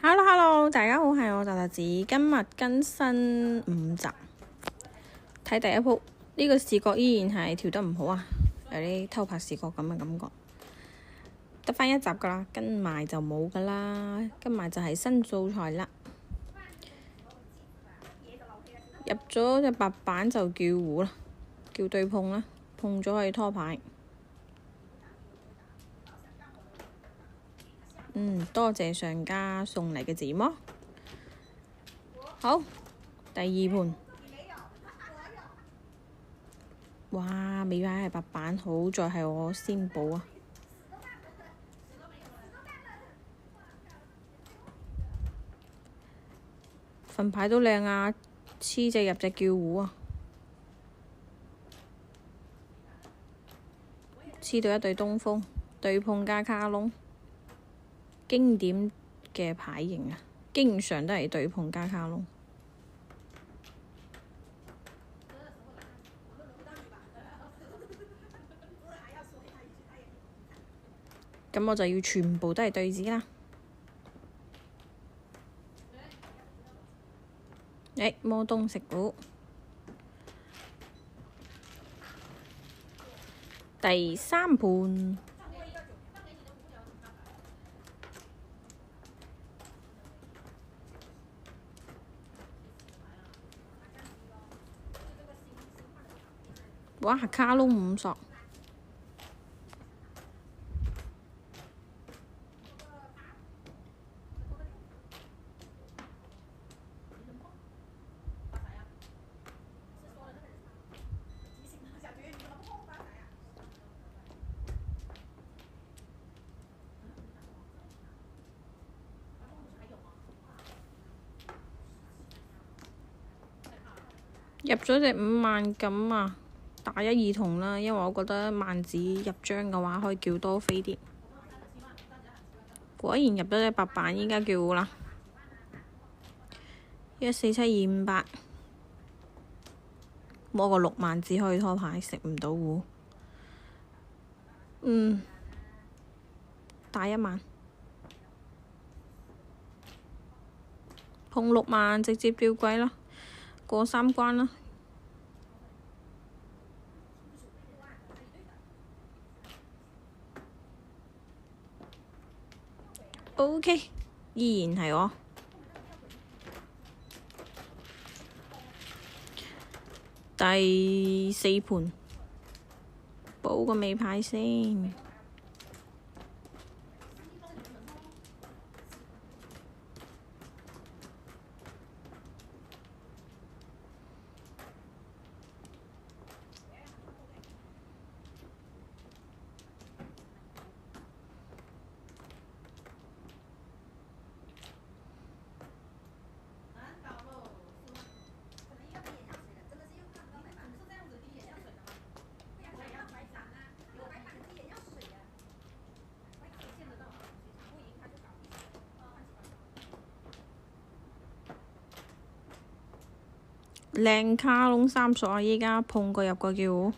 Hello，大家好，係我澤澤子，今日更新5集。睇第一鋪，呢個視覺依然係調得唔好啊，有啲偷拍視覺咁嘅感覺。得返1集噶啦，跟埋就冇噶啦，跟埋就係新素材啦。入咗隻白板就叫胡啦，叫對碰啦，碰咗去拖牌。多謝上家送嚟嘅字幕。好，第二盤。哇，尾牌係白板，好在係我先補啊！份牌都靚啊，黐隻入隻叫胡啊，黐到一對東風，對碰加卡窿，經典嘅牌型啊，經常都係對碰加卡窿。咁我就要全部都係對子啦。摩東食股第3盤，哇！卡窿5索。入咗隻5萬咁啊，打1、2筒啦，因為我覺得萬子入張嘅話可以叫多飛啲。果然入咗隻白板，依家叫啦，1472588，摸個6萬子可以拖牌，食唔到糊。打1萬，碰6萬直接吊詭啦，過3關啦。OK， 依然係我。第4盤，補個尾牌先。靚卡窿3索啊！依家碰過入個叫胡。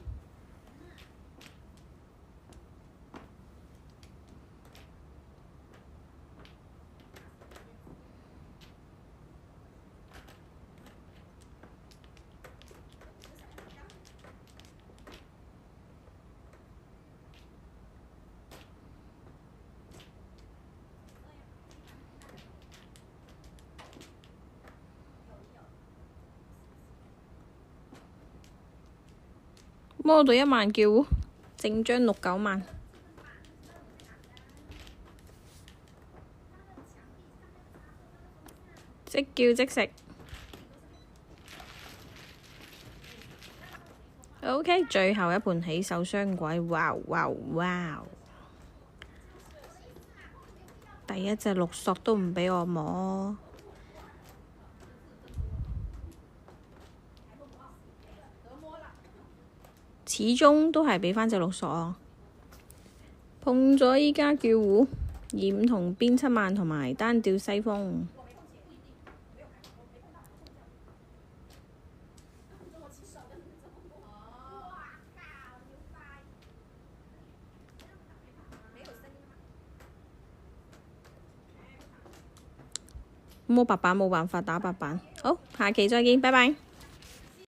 摸到1萬叫胡，正張6、9萬。即叫即食。OK， 最後一盤起手雙鬼，哇哇哇！第一隻6索都唔畀我摸。始終都係畀返隻6索啊！碰咗依家叫胡，2、5同邊7萬同埋單調西風。摸白板冇辦法打白板。好，下期再見，拜拜。